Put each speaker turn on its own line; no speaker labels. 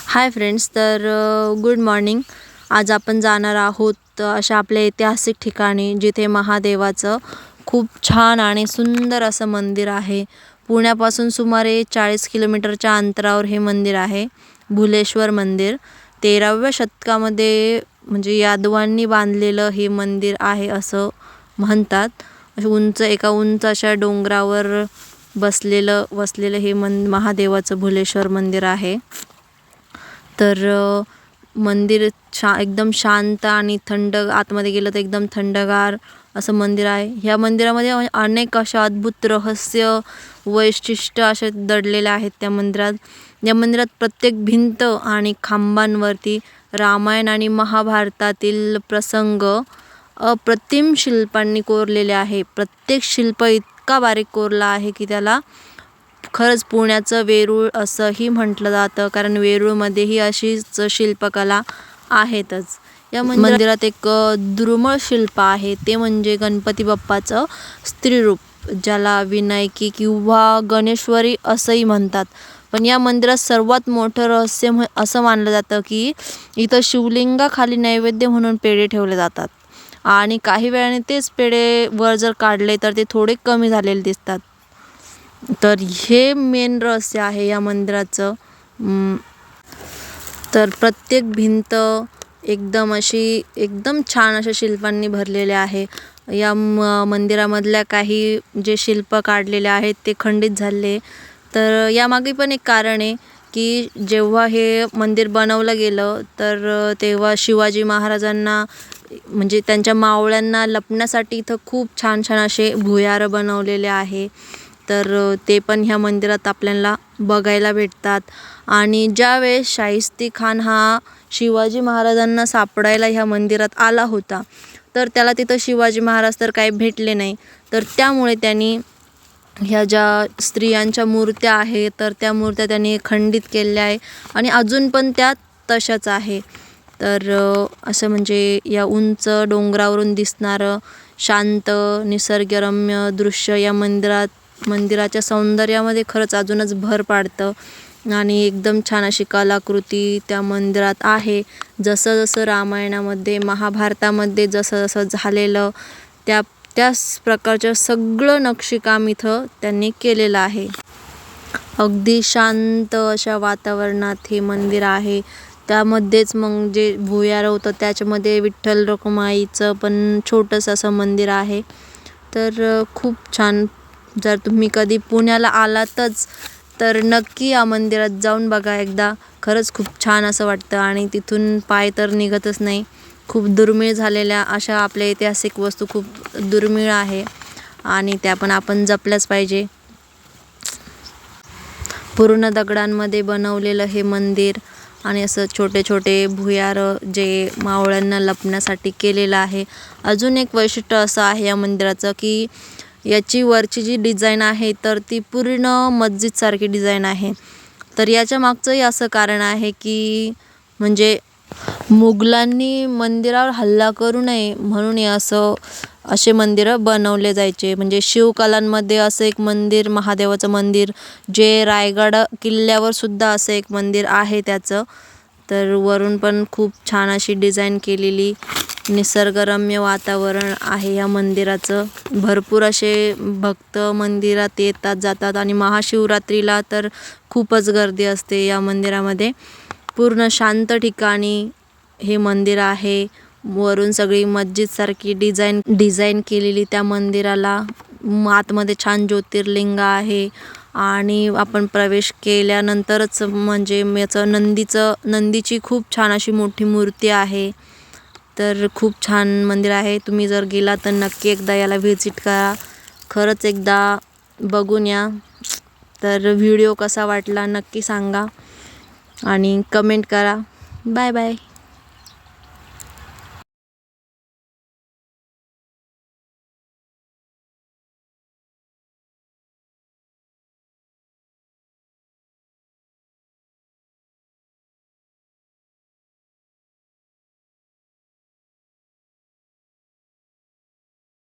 Hi friends, तर good morning. आज आपण जाणार आहोत अशा आपल्या ऐतिहासिक ठिकाणी जिथे महादेवाचं खूप छान आणि सुंदर असं मंदिर आहे। पुण्यापासून सुमारे 40 किलोमीटरच्या अंतरावर हे मंदिर आहे, भुलेश्वर मंदिर। 13व्या शतकामध्ये म्हणजे यादवांनी बांधलेलं हे मंदिर आहे असं म्हणतात। एका उंच अशा डोंगरावर वसलेलं हे महादेवाचं भुलेश्वर मंदिर आहे। तर मंदिर एकदम शांत आणि थंड, आतमध्ये गेलं तर एकदम थंडगार असं मंदिर आहे। ह्या मंदिरामध्ये अनेक अशा अद्भुत रहस्य वैशिष्ट्य असे दडलेले आहेत त्या मंदिरात। या मंदिरात प्रत्येक भिंत आणि खांबांवरती रामायण आणि महाभारतातील प्रसंग अप्रतिम शिल्पांनी कोरलेले आहे। प्रत्येक शिल्प इतका बारीक कोरला आहे की त्याला खरंच पुण्याचं वेरूळ असंही म्हटलं जातं, कारण वेरूळमध्येही अशीच शिल्पकला आहेतच। या मंदिरात एक दुर्मिळ शिल्प आहे, ते म्हणजे गणपती बाप्पाचं स्त्रीरूप, ज्याला विनायकी किंवा गणेश्वरी असंही म्हणतात। पण या मंदिरात सर्वात मोठं रहस्य असं मानलं जातं की इथं शिवलिंगाखाली नैवेद्य म्हणून पेढे ठेवले जातात आणि काही वेळाने तेच पेढे वर जर काढले तर ते थोडे कमी झालेले दिसतात। तर हे मेन रहस्य आहे या मंदिराचं। तर प्रत्येक भिंत एकदम छान अशा शिल्पांनी भरलेले आहे। या मंदिरामधल्या काही जे शिल्प काढलेले आहेत ते खंडित झाले। तर यामागे पण एक कारण आहे की जेव्हा हे मंदिर बनवलं गेलं तर तेव्हा शिवाजी महाराजांना म्हणजे त्यांच्या मावळ्यांना लपण्यासाठी इथं खूप छान छान असे भुयारं बनवलेले आहे। तर ते पण ह्या मंदिरात आपल्याला बघायला भेटतात। आणि ज्यावेळेस शाहिस्ते खान हा शिवाजी महाराजांना सापडायला ह्या मंदिरात आला होता, तर त्याला तिथं शिवाजी महाराज तर काही भेटले नाही। तर त्यामुळे त्यांनी ह्या ज्या स्त्रियांच्या मूर्त्या आहेत तर त्या मूर्त्या त्यांनी खंडित केल्या आहे आणि अजून पण त्या तशाच आहे। तर असं म्हणजे या उंच डोंगरावरून दिसणारं शांत निसर्गरम्य दृश्य या मंदिराच्या सौंदर्यामध्ये खरंच अजूनच भर पाडतं। आणि एकदम छान अशी कलाकृती त्या मंदिरात आहे। जसं जसं रामायणामध्ये महाभारतामध्ये जसं जसं झालेलं त्याच प्रकारचं सगळं नक्षीकाम इथं त्यांनी केलेलं आहे। अगदी शांत अशा वातावरणात हे मंदिर आहे। त्यामध्येच मग जे भुयार होतं त्याच्यामध्ये विठ्ठल रखुमाईचं पण छोटंसं असं मंदिर आहे। तर खूप छान, जर तुम्ही कधी पुण्याला आलातच तर नक्की या मंदिरात जाऊन बघा एकदा। खरंच खूप छान असं वाटतं आणि तिथून पाय तर निघतच नाही। खूप दुर्मिळ झालेल्या अशा आपल्या ऐतिहासिक वस्तू खूप दुर्मिळ आहे आणि त्या पण आपण जपल्याच पाहिजे। पूर्ण दगडांमध्ये बनवलेलं हे मंदिर आणि असं छोटे छोटे भुयारं जे मावळ्यांना लपण्यासाठी केलेलं आहे। अजून एक वैशिष्ट्य असं आहे या मंदिराचं की याची वरची जी डिझाईन आहे तर ती पूर्ण मस्जिदसारखी डिझाईन आहे। तर याच्या मागचंही असं कारण आहे की म्हणजे मुघलांनी मंदिरावर हल्ला करू नये म्हणून असे मंदिरं बनवले जायचे। म्हणजे शिवकलांमध्ये असं एक मंदिर, महादेवाचं मंदिर, जे रायगड किल्ल्यावर सुद्धा असं एक मंदिर आहे त्याचं। तर वरून पण खूप छान अशी डिझाईन केलेली निसर्गरम्य वातावरण आहे या मंदिराचं। भरपूर असे भक्त मंदिरात येतात जातात आणि महाशिवरात्रीला तर खूपच गर्दी असते या मंदिरामध्ये। पूर्ण शांत ठिकाणी हे मंदिर आहे। वरून सगळी मस्जिदसारखी डिझाईन केलेली त्या मंदिराला। आतमध्ये छान ज्योतिर्लिंग आहे आणि आपण प्रवेश केल्यानंतरच म्हणजे याचं नंदीची खूप छान अशी मोठी मूर्ती आहे। तर खूप छान मंदिर आहे। तुम्ही जर गेला तर नक्की एकदा याला व्हिजिट करा, खरंच एकदा बघून या। तर व्हिडिओ कसा वाटला नक्की सांगा आणि कमेंट करा। Bye bye.